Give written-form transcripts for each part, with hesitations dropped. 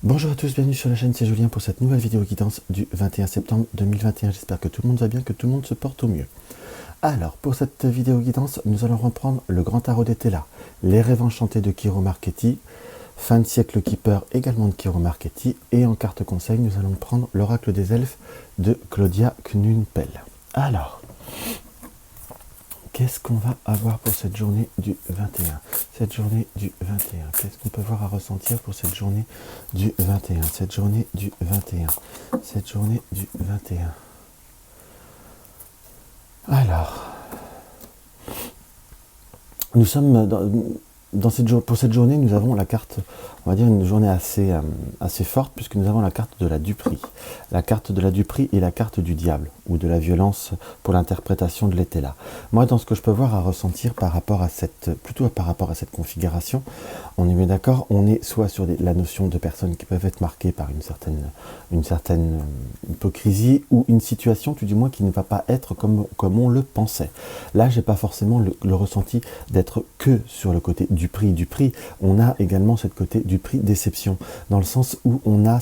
Bonjour à tous, bienvenue sur la chaîne, c'est Julien pour cette nouvelle vidéo guidance du 21 septembre 2021. J'espère que tout le monde va bien, que tout le monde se porte au mieux. Alors, pour cette vidéo guidance, nous allons reprendre le Grand Tarot des Tella, les rêves enchantés de Kiro Marchetti, fin de siècle Keeper également de Kiro Marchetti, et en carte conseil, nous allons prendre l'oracle des elfes de Claudia Knunpel. Alors, qu'est-ce qu'on va avoir pour cette journée du 21? Cette journée du 21, qu'est-ce qu'on peut voir à ressentir pour cette journée du 21? Cette journée du 21, cette journée du 21. Alors, nous sommes pour cette journée, nous avons la carte, on va dire une journée assez forte, puisque nous avons la carte de la duperie. La carte de la duperie et la carte du diable, ou de la violence pour l'interprétation de l'été là. Moi, dans ce que je peux voir à ressentir plutôt par rapport à cette configuration, on est bien d'accord, on est soit sur la notion de personnes qui peuvent être marquées par une certaine hypocrisie, ou une situation, tout du moins, qui ne va pas être comme on le pensait. Là, j'ai pas forcément le ressenti d'être que sur le côté du prix, on a également cette côté du prix déception, dans le sens où on a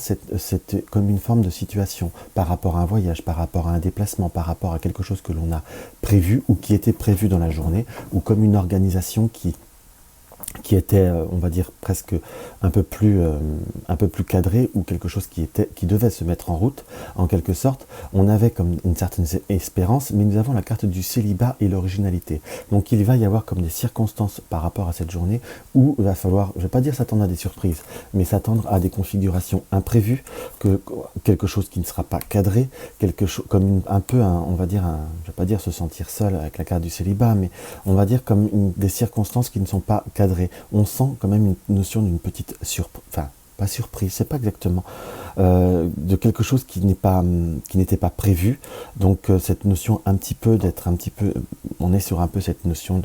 comme une forme de situation par rapport à un voyage, par rapport à un déplacement, par rapport à quelque chose que l'on a prévu ou qui était prévu dans la journée, ou comme une organisation qui était, on va dire, presque un peu plus cadré, ou quelque chose qui devait se mettre en route, en quelque sorte. On avait comme une certaine espérance, mais nous avons la carte du célibat et l'originalité. Donc il va y avoir comme des circonstances par rapport à cette journée où il va falloir, je ne vais pas dire s'attendre à des surprises, mais s'attendre à des configurations imprévues, quelque chose qui ne sera pas cadré, quelque chose comme on va dire, je ne vais pas dire se sentir seul avec la carte du célibat, mais on va dire comme des circonstances qui ne sont pas cadrées. On sent quand même une notion d'une petite pas surprise, c'est pas exactement, de quelque chose qui n'était pas prévu. Donc cette notion on est sur un peu cette notion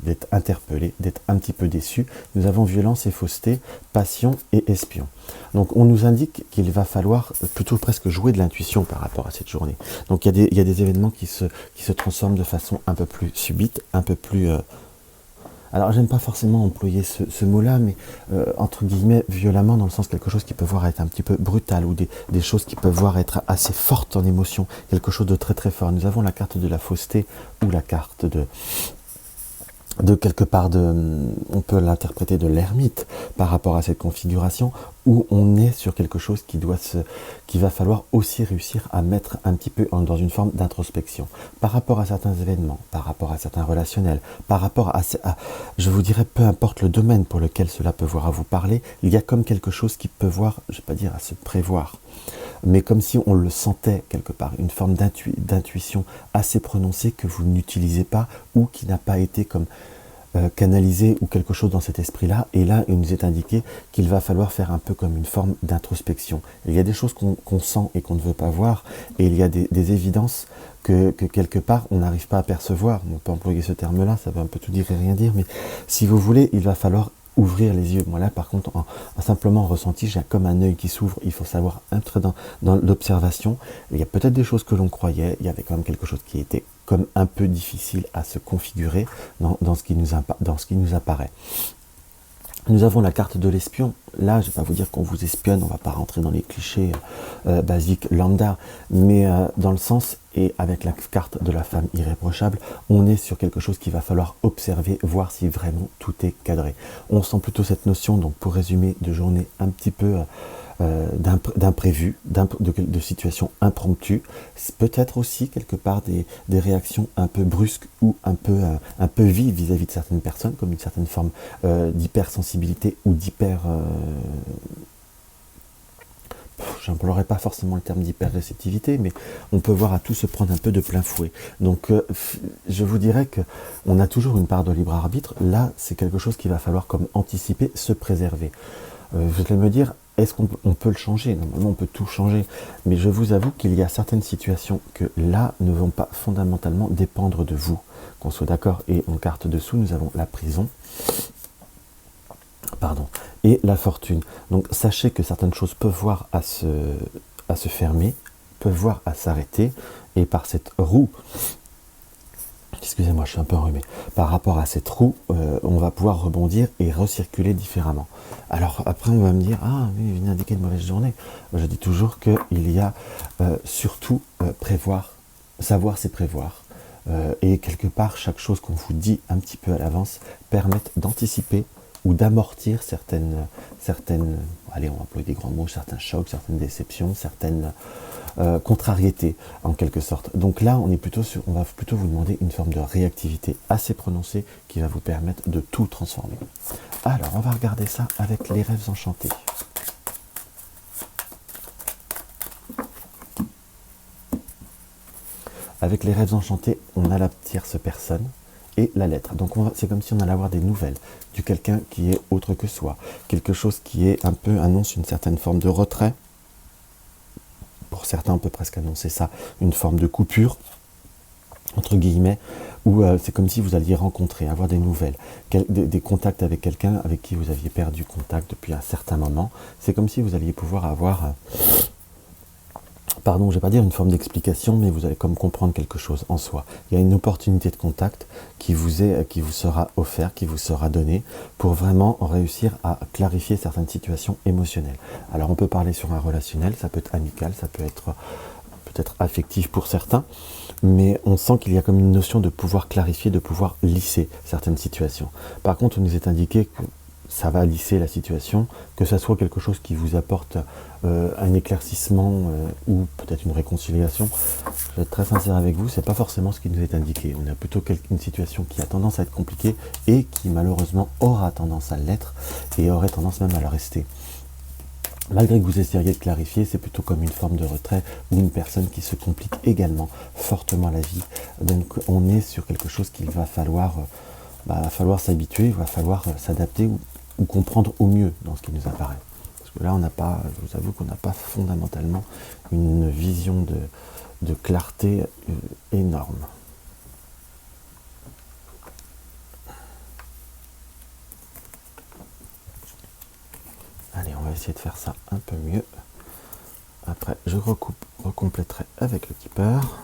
d'être interpellé, d'être un petit peu déçu. Nous avons violence et fausseté, passion et espion. Donc on nous indique qu'il va falloir plutôt presque jouer de l'intuition par rapport à cette journée. Donc il y a des événements qui se transforment de façon un peu plus subite, un peu plus alors j'aime pas forcément employer ce mot-là, mais entre guillemets violemment, dans le sens quelque chose qui peut voir être un petit peu brutal, ou des choses qui peuvent voir être assez fortes en émotion, quelque chose de très très fort. Nous avons la carte de la fausseté, ou la carte de quelque part on peut l'interpréter de l'ermite par rapport à cette configuration, où on est sur quelque chose qui va falloir aussi réussir à mettre un petit peu dans une forme d'introspection par rapport à certains événements, par rapport à certains relationnels, par rapport je vous dirais, peu importe le domaine pour lequel cela peut voir à vous parler, il y a comme quelque chose qui peut voir, je ne vais pas dire à se prévoir, mais comme si on le sentait quelque part, une forme d'intuition assez prononcée que vous n'utilisez pas, ou qui n'a pas été comme canalisé, ou quelque chose dans cet esprit-là. Et là, il nous est indiqué qu'il va falloir faire un peu comme une forme d'introspection. Il y a des choses qu'on sent et qu'on ne veut pas voir, et il y a des évidences que quelque part on n'arrive pas à percevoir. On peut employer ce terme-là, ça veut un peu tout dire et rien dire, mais si vous voulez, il va falloir ouvrir les yeux. Moi là, par contre, en simplement ressenti, j'ai comme un œil qui s'ouvre. Il faut savoir être dans l'observation. Il y a peut-être des choses que l'on croyait, il y avait quand même quelque chose qui était comme un peu difficile à se configurer dans ce qui nous apparaît. Nous avons la carte de l'espion. Là, je ne vais pas vous dire qu'on vous espionne, on ne va pas rentrer dans les clichés basiques lambda, mais dans le sens, et avec la carte de la femme irréprochable, on est sur quelque chose qu'il va falloir observer, voir si vraiment tout est cadré. On sent plutôt cette notion, donc pour résumer, de journée un petit peu d'imprévu, de situations impromptues, peut-être aussi quelque part des réactions un peu brusques, ou un peu vives vis-à-vis de certaines personnes, comme une certaine forme d'hypersensibilité, ou j'emploierai pas forcément le terme d'hyper-réceptivité, mais on peut voir à tout se prendre un peu de plein fouet. Donc je vous dirais qu'on a toujours une part de libre arbitre. Là, c'est quelque chose qu'il va falloir comme anticiper, se préserver. Vous allez me dire, est-ce qu'on peut le changer? Normalement, on peut tout changer. Mais je vous avoue qu'il y a certaines situations que là ne vont pas fondamentalement dépendre de vous. Qu'on soit d'accord. Et en carte dessous, nous avons la prison. Et la fortune. Donc sachez que certaines choses peuvent voir à se fermer, peuvent voir à s'arrêter, et par cette roue excusez-moi, je suis un peu enrhumé, par rapport à cette roue, on va pouvoir rebondir et recirculer différemment. Alors après, on va me dire, ah oui, il vient d'indiquer une mauvaise journée. Je dis toujours qu'il y a surtout prévoir, savoir c'est prévoir. Et quelque part, chaque chose qu'on vous dit un petit peu à l'avance permette d'anticiper ou d'amortir certaines, allez, on va employer des grands mots, certains chocs, certaines déceptions, certaines contrariétés en quelque sorte. Donc là, on va plutôt vous demander une forme de réactivité assez prononcée qui va vous permettre de tout transformer. Alors, on va regarder ça avec les rêves enchantés. Avec les rêves enchantés, on a la tierce personne et la lettre. Donc c'est comme si on allait avoir des nouvelles du quelqu'un qui est autre que soi. Quelque chose qui est un peu annonce une certaine forme de retrait. Pour certains, on peut presque annoncer ça, une forme de coupure, entre guillemets, où c'est comme si vous alliez rencontrer, avoir des nouvelles, des contacts avec quelqu'un avec qui vous aviez perdu contact depuis un certain moment. C'est comme si vous alliez pouvoir avoir... pardon, je ne vais pas dire une forme d'explication, mais vous allez comme comprendre quelque chose en soi. Il y a une opportunité de contact qui vous sera offerte, qui vous sera donnée pour vraiment réussir à clarifier certaines situations émotionnelles. Alors on peut parler sur un relationnel, ça peut être amical, ça peut être peut-être affectif pour certains, mais on sent qu'il y a comme une notion de pouvoir clarifier, de pouvoir lisser certaines situations. Par contre, on nous est indiqué que ça va lisser la situation, que ça soit quelque chose qui vous apporte un éclaircissement ou peut-être une réconciliation. Je vais être très sincère avec vous, c'est pas forcément ce qui nous est indiqué. On a plutôt une situation qui a tendance à être compliquée et qui malheureusement aura tendance à l'être et aurait tendance même à le rester. Malgré que vous essayeriez de clarifier, c'est plutôt comme une forme de retrait ou une personne qui se complique également fortement la vie. Donc on est sur quelque chose qu'il va falloir s'habituer, il va falloir s'adapter ou comprendre au mieux dans ce qui nous apparaît. Parce que là, on n'a pas, je vous avoue qu'on n'a pas fondamentalement une vision de clarté énorme. Allez, on va essayer de faire ça un peu mieux. Après, je recompléterai avec le keeper.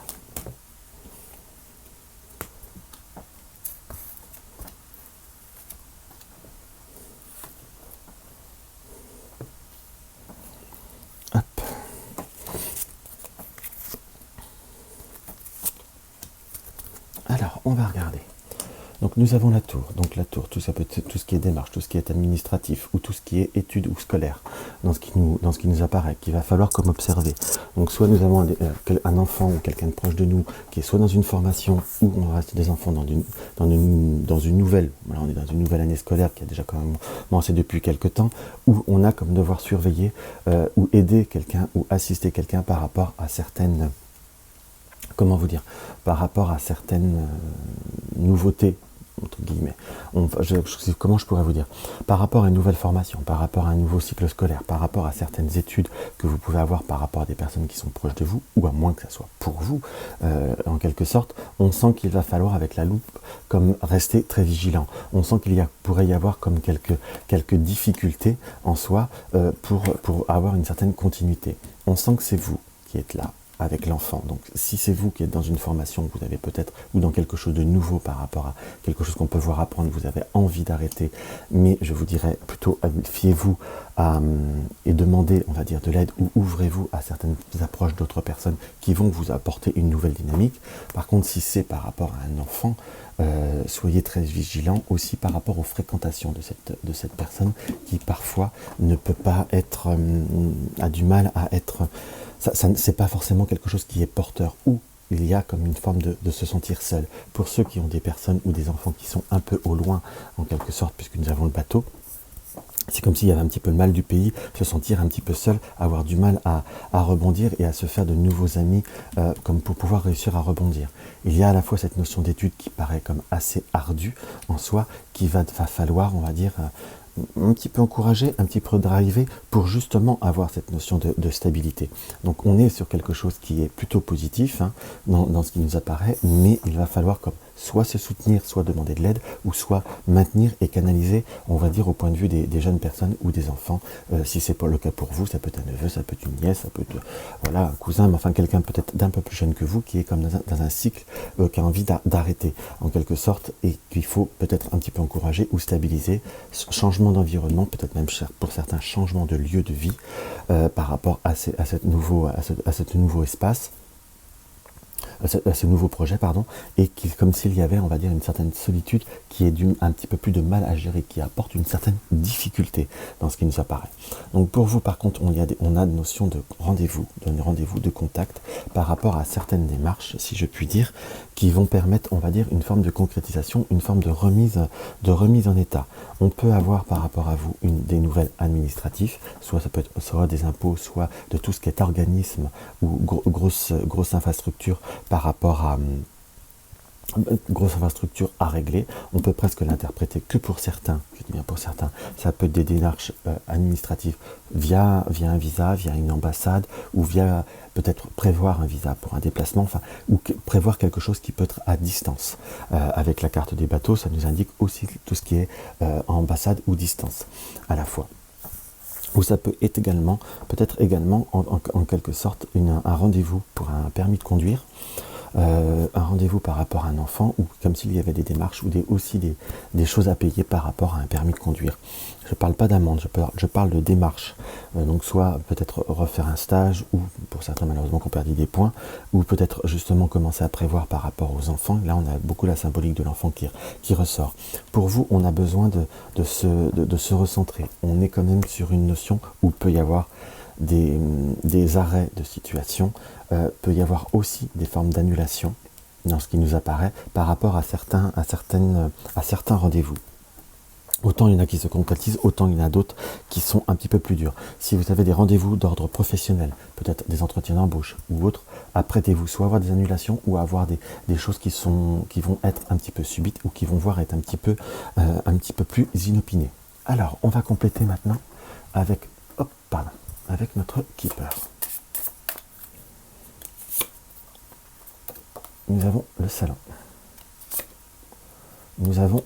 Alors, on va regarder. Donc nous avons la tour. Donc la tour, tout ça peut être tout ce qui est démarche, tout ce qui est administratif ou tout ce qui est études ou scolaire dans ce qui nous apparaît, qu'il va falloir comme observer. Donc soit nous avons un enfant ou quelqu'un de proche de nous qui est soit dans une formation ou on reste des enfants dans une nouvelle. Là, on est dans une nouvelle année scolaire qui a déjà quand même commencé depuis quelques temps où on a comme devoir surveiller ou aider quelqu'un ou assister quelqu'un par rapport à certaines par rapport à certaines nouveautés, entre guillemets. Comment je pourrais vous dire? Par rapport à une nouvelle formation, par rapport à un nouveau cycle scolaire, par rapport à certaines études que vous pouvez avoir par rapport à des personnes qui sont proches de vous, ou à moins que ça soit pour vous, en quelque sorte, on sent qu'il va falloir, avec la loupe, comme rester très vigilant. On sent qu'il pourrait y avoir comme quelques difficultés en soi pour avoir une certaine continuité. On sent que c'est vous qui êtes là avec l'enfant. Donc si c'est vous qui êtes dans une formation que vous avez peut-être, ou dans quelque chose de nouveau par rapport à quelque chose qu'on peut voir apprendre, vous avez envie d'arrêter, mais je vous dirais plutôt fiez-vous et demandez, on va dire, de l'aide ou ouvrez-vous à certaines approches d'autres personnes qui vont vous apporter une nouvelle dynamique. Par contre, si c'est par rapport à un enfant, soyez très vigilant aussi par rapport aux fréquentations de cette personne qui parfois ne peut pas être, a du mal à être... c'est pas forcément quelque chose qui est porteur, ou il y a comme une forme de se sentir seul. Pour ceux qui ont des personnes ou des enfants qui sont un peu au loin, en quelque sorte, puisque nous avons le bateau, c'est comme s'il y avait un petit peu le mal du pays, se sentir un petit peu seul, avoir du mal à rebondir et à se faire de nouveaux amis comme pour pouvoir réussir à rebondir. Il y a à la fois cette notion d'étude qui paraît comme assez ardue en soi, qui va falloir, on va dire, un petit peu encourager, un petit peu driver pour justement avoir cette notion de stabilité. Donc on est sur quelque chose qui est plutôt positif dans ce qui nous apparaît, mais il va falloir comme soit se soutenir, soit demander de l'aide, ou soit maintenir et canaliser, on va dire, au point de vue des jeunes personnes ou des enfants. Si c'est pas le cas pour vous, ça peut être un neveu, ça peut être une nièce, ça peut être voilà, un cousin, mais enfin quelqu'un peut-être d'un peu plus jeune que vous, qui est comme dans un cycle, qui a envie d'arrêter, en quelque sorte, et qu'il faut peut-être un petit peu encourager ou stabiliser. Changement d'environnement, peut-être même pour certains changement de lieu de vie, par rapport à ce nouveau espace, à ce nouveau projet, pardon, et comme s'il y avait, on va dire, une certaine solitude qui est un petit peu plus de mal à gérer, qui apporte une certaine difficulté dans ce qui nous apparaît. Donc pour vous, par contre, on a une notion de rendez-vous, de contact, par rapport à certaines démarches, si je puis dire, qui vont permettre, on va dire, une forme de concrétisation, une forme de remise en état. On peut avoir par rapport à vous des nouvelles administratives, soit ça peut être soit des impôts, soit de tout ce qui est organisme ou grosse infrastructure par rapport à grosse infrastructure à régler. On peut presque l'interpréter que pour certains, je dis bien pour certains, ça peut être des démarches administratives via un visa, via une ambassade, ou via peut-être prévoir un visa pour un déplacement, enfin, ou prévoir quelque chose qui peut être à distance. Avec la carte des bateaux, ça nous indique aussi tout ce qui est ambassade ou distance à la fois. Ou ça peut être également, peut-être également en quelque sorte un rendez-vous pour un permis de conduire, un rendez-vous par rapport à un enfant, ou comme s'il y avait des démarches ou aussi des choses à payer par rapport à un permis de conduire. Je ne parle pas d'amende, je parle de démarche. Donc soit peut-être refaire un stage, ou pour certains malheureusement qui ont perdu des points, ou peut-être justement commencer à prévoir par rapport aux enfants. Là on a beaucoup la symbolique de l'enfant qui ressort. Pour vous, on a besoin de se recentrer. On est quand même sur une notion où il peut y avoir des arrêts de situation, peut y avoir aussi des formes d'annulation dans ce qui nous apparaît par rapport à certains rendez-vous. Autant il y en a qui se concrétisent, autant il y en a d'autres qui sont un petit peu plus durs. Si vous avez des rendez-vous d'ordre professionnel, peut-être des entretiens d'embauche ou autres, apprêtez-vous soit à avoir des annulations ou à avoir des choses qui vont être un petit peu subites ou qui vont voir être un petit peu plus inopinées. Alors, on va compléter maintenant avec notre keeper. Nous avons le salon. Nous avons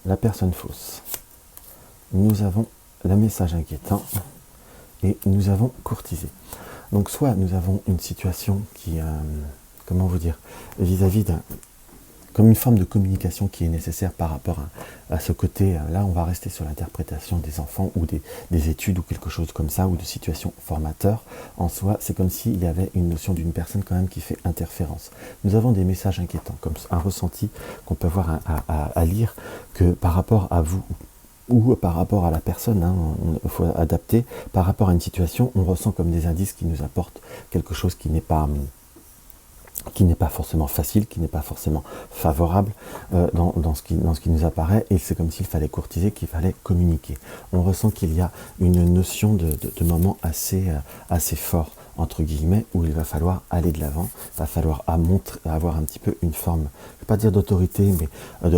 la personne fausse. Nous avons le message inquiétant. Et nous avons courtisé. Donc soit nous avons une situation qui, comment vous dire, vis-à-vis comme une forme de communication qui est nécessaire par rapport à ce côté. Là, on va rester sur l'interprétation des enfants ou des études ou quelque chose comme ça, ou de situation formateur. En soi, c'est comme s'il y avait une notion d'une personne quand même qui fait interférence. Nous avons des messages inquiétants, comme un ressenti qu'on peut avoir à lire, que par rapport à vous, ou par rapport à la personne, il faut adapter, par rapport à une situation, on ressent comme des indices qui nous apportent quelque chose qui n'est pas forcément facile, qui n'est pas forcément favorable dans ce qui nous apparaît, et c'est comme s'il fallait courtiser, qu'il fallait communiquer. On ressent qu'il y a une notion de moment assez fort, entre guillemets, où il va falloir aller de l'avant, il va falloir avoir un petit peu une forme, je ne vais pas dire d'autorité, mais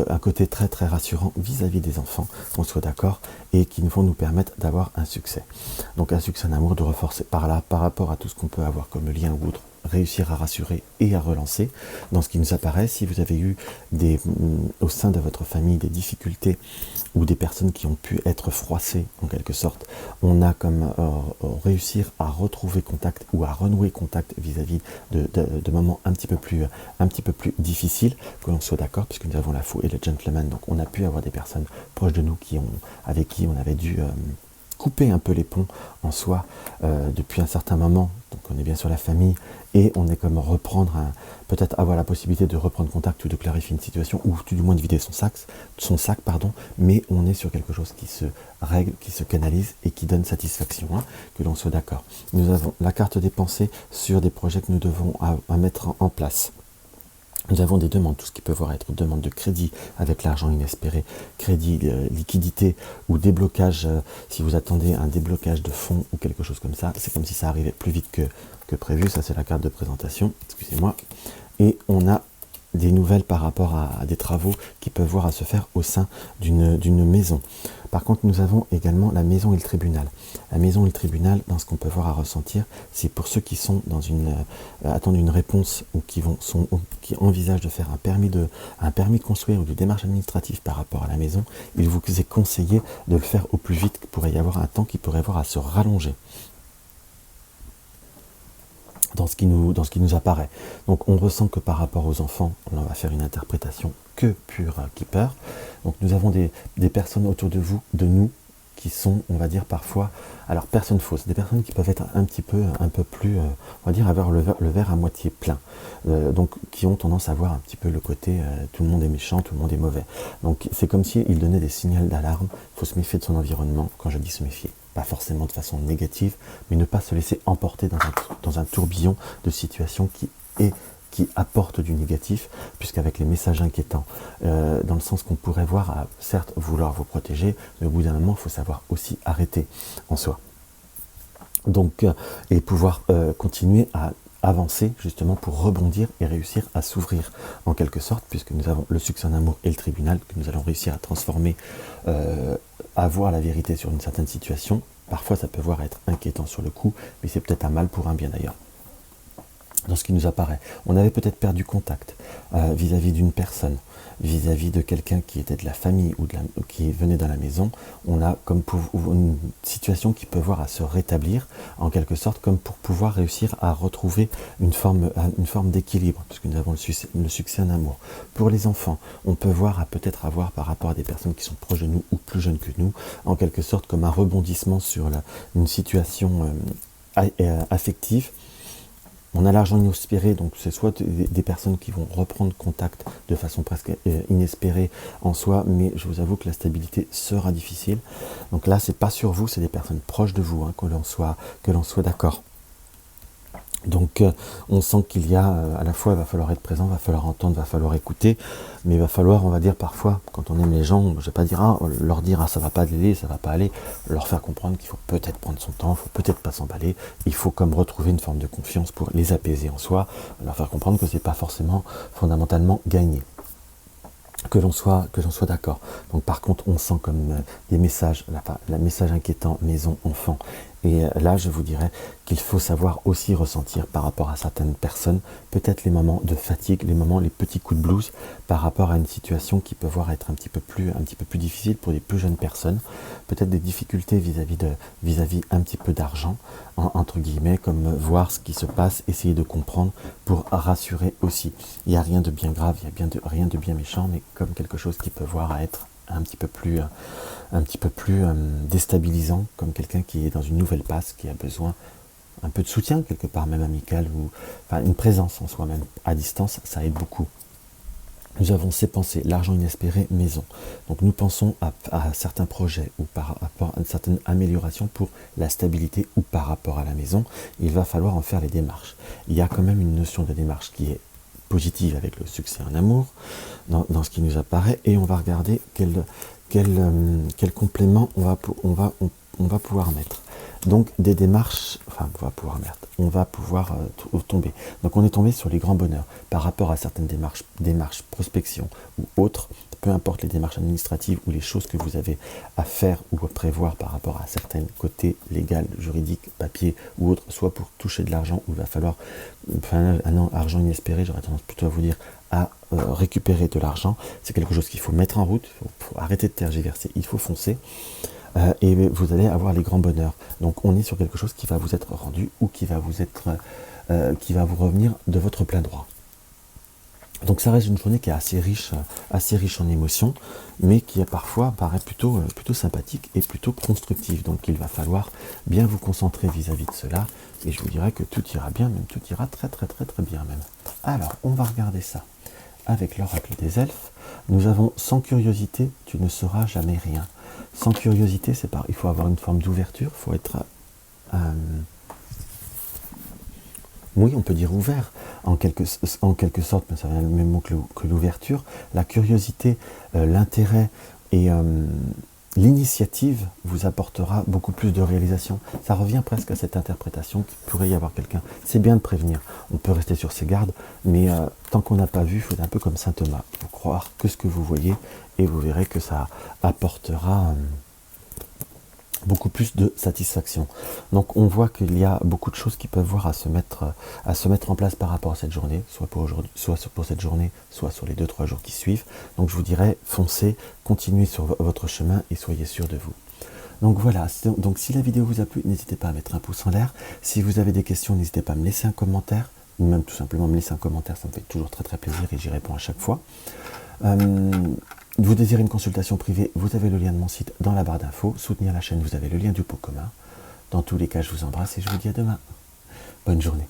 un côté très très rassurant vis-à-vis des enfants, qu'on soit d'accord, et qui vont nous permettre d'avoir un succès. Donc un succès d'amour, de reforcer par rapport à tout ce qu'on peut avoir comme lien ou autre, réussir à rassurer et à relancer. Dans ce qui nous apparaît, si vous avez eu au sein de votre famille des difficultés ou des personnes qui ont pu être froissées en quelque sorte, on a comme réussir à retrouver contact ou à renouer contact vis-à-vis de moments un petit peu plus difficiles, que l'on soit d'accord, puisque nous avons la fou et le gentleman, donc on a pu avoir des personnes proches de nous avec qui on avait dû couper un peu les ponts en soi depuis un certain moment. Donc on est bien sur la famille et on est comme peut-être avoir la possibilité de reprendre contact ou de clarifier une situation, ou tout du moins de vider son sac, mais on est sur quelque chose qui se règle, qui se canalise et qui donne satisfaction, que l'on soit d'accord. Nous avons la carte des pensées sur des projets que nous devons à mettre en place. Nous avons des demandes, tout ce qui peut voir être demande de crédit avec l'argent inespéré, crédit, liquidité ou déblocage, si vous attendez un déblocage de fonds ou quelque chose comme ça, c'est comme si ça arrivait plus vite que prévu. Ça, c'est la carte de présentation, excusez-moi. Et on a des nouvelles par rapport à des travaux qui peuvent voir à se faire au sein d'une maison. Par contre, nous avons également la maison et le tribunal. La maison et le tribunal, dans ce qu'on peut voir à ressentir, c'est pour ceux qui sont dans attendent une réponse ou qui envisagent de faire un permis de construire ou de démarche administrative par rapport à la maison. Il vous est conseillé de le faire au plus vite. Il pourrait y avoir un temps qui pourrait avoir à se rallonger dans ce qui nous apparaît. Donc on ressent que par rapport aux enfants, on va faire une interprétation que pure keeper. Donc nous avons des personnes autour de nous, qui sont, on va dire parfois, alors personnes fausses, des personnes qui peuvent être un peu plus, on va dire avoir le verre à moitié plein, donc qui ont tendance à voir un petit peu le côté tout le monde est méchant, tout le monde est mauvais. Donc c'est comme s'ils donnaient des signaux d'alarme. Il faut se méfier de son environnement. Quand je dis se méfier, pas forcément de façon négative, mais ne pas se laisser emporter dans un tourbillon de situations qui apportent du négatif, puisqu'avec les messages inquiétants, dans le sens qu'on pourrait voir, certes vouloir vous protéger, mais au bout d'un moment, il faut savoir aussi arrêter en soi. Donc, et pouvoir continuer à avancer justement pour rebondir et réussir à s'ouvrir en quelque sorte, puisque nous avons le succès en amour et le tribunal, que nous allons réussir à transformer, à voir la vérité sur une certaine situation. Parfois ça peut voir être inquiétant sur le coup, mais c'est peut-être un mal pour un bien d'ailleurs. Dans ce qui nous apparaît, on avait peut-être perdu contact vis-à-vis d'une personne, vis-à-vis de quelqu'un qui était de la famille ou qui venait dans la maison. On a comme une situation qui peut voir à se rétablir en quelque sorte, comme pour pouvoir réussir à retrouver une forme d'équilibre, parce que nous avons le succès en amour. Pour les enfants, on peut voir à peut-être avoir par rapport à des personnes qui sont proches de nous ou plus jeunes que nous, en quelque sorte comme un rebondissement sur une situation affective. On a l'argent inespéré, donc c'est soit des personnes qui vont reprendre contact de façon presque inespérée en soi, mais je vous avoue que la stabilité sera difficile. Donc là, c'est pas sur vous, c'est des personnes proches de vous, que l'on soit d'accord. Donc on sent qu'il y a à la fois, il va falloir être présent, il va falloir entendre, il va falloir écouter, mais il va falloir, on va dire parfois, quand on aime les gens, je ne vais pas dire leur dire ça va pas aller, ça va pas aller, leur faire comprendre qu'il faut peut-être prendre son temps, il faut peut-être pas s'emballer, il faut comme retrouver une forme de confiance pour les apaiser en soi, leur faire comprendre que c'est pas forcément fondamentalement gagné. Que l'on soit d'accord. Donc par contre, on sent comme des messages, la message inquiétant, maison, enfant. Et là, je vous dirais qu'il faut savoir aussi ressentir par rapport à certaines personnes, peut-être les moments de fatigue, les petits coups de blues, par rapport à une situation qui peut voir être un petit peu plus difficile pour les plus jeunes personnes, peut-être des difficultés vis-à-vis un petit peu d'argent, entre guillemets, comme voir ce qui se passe, essayer de comprendre pour rassurer aussi. Il n'y a rien de bien grave, il n'y a rien de bien méchant, mais comme quelque chose qui peut voir à être un petit peu plus déstabilisant, comme quelqu'un qui est dans une nouvelle passe, qui a besoin un peu de soutien, quelque part même amical, ou enfin, une présence en soi-même. À distance, ça aide beaucoup. Nous avons ces pensées, l'argent inespéré, maison. Donc nous pensons à certains projets ou par rapport à une certaine amélioration pour la stabilité ou par rapport à la maison. Il va falloir en faire les démarches. Il y a quand même une notion de démarche qui est positive avec le succès en amour, dans ce qui nous apparaît, et on va regarder quel complément on va pouvoir mettre. Donc des démarches, on va pouvoir tomber. Donc on est tombé sur les grands bonheurs par rapport à certaines démarches prospection ou autres, peu importe les démarches administratives ou les choses que vous avez à faire ou à prévoir par rapport à certains côtés légal, juridique, papier ou autre, soit pour toucher de l'argent où il va falloir, argent inespéré, j'aurais tendance plutôt à vous dire à récupérer de l'argent. C'est quelque chose qu'il faut mettre en route, il faut arrêter de tergiverser, il faut foncer. Et vous allez avoir les grands bonheurs. Donc on est sur quelque chose qui va vous être rendu ou qui va vous revenir de votre plein droit. Donc ça reste une journée qui est assez riche en émotions, mais qui parfois paraît plutôt sympathique et plutôt constructive. Donc il va falloir bien vous concentrer vis-à-vis de cela, et je vous dirais que tout ira bien, même tout ira très très très très bien même. Alors on va regarder ça avec l'oracle des elfes. Nous avons sans curiosité, tu ne sauras jamais rien. Sans curiosité, il faut avoir une forme d'ouverture, il faut être, oui, on peut dire ouvert, en quelque sorte, mais ça vient le même mot que l'ouverture. La curiosité, l'intérêt et l'initiative vous apportera beaucoup plus de réalisation. Ça revient presque à cette interprétation qu'il pourrait y avoir quelqu'un. C'est bien de prévenir, on peut rester sur ses gardes, mais tant qu'on n'a pas vu, il faut un peu comme saint Thomas, il faut croire que ce que vous voyez, et vous verrez que ça apportera beaucoup plus de satisfaction. Donc on voit qu'il y a beaucoup de choses qui peuvent voir à se mettre en place par rapport à cette journée, soit pour aujourd'hui, soit pour cette journée, soit sur les 2-3 jours qui suivent. Donc je vous dirais, foncez, continuez sur votre chemin et soyez sûr de vous. Donc voilà, donc si la vidéo vous a plu, n'hésitez pas à mettre un pouce en l'air. Si vous avez des questions, n'hésitez pas à me laisser un commentaire, ou même tout simplement me laisser un commentaire, ça me fait toujours très très plaisir et j'y réponds à chaque fois. Vous désirez une consultation privée, vous avez le lien de mon site dans la barre d'infos. Soutenir la chaîne, vous avez le lien du pot commun. Dans tous les cas, je vous embrasse et je vous dis à demain. Bonne journée.